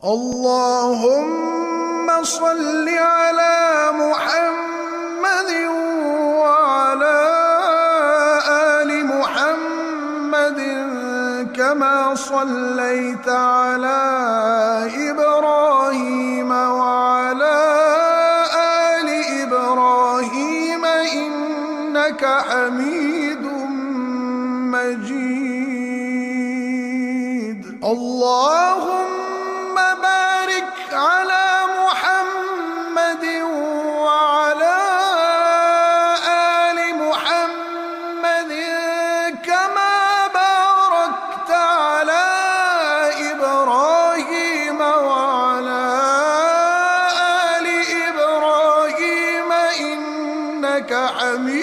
اللهم صل على محمد وعلى آل محمد كما صليت على إبراهيم وعلى آل إبراهيم إنك حميد مجيد. اللهم بارك على محمد وعلى آل محمد كما باركت على إبراهيم وعلى آل إبراهيم إنك حميد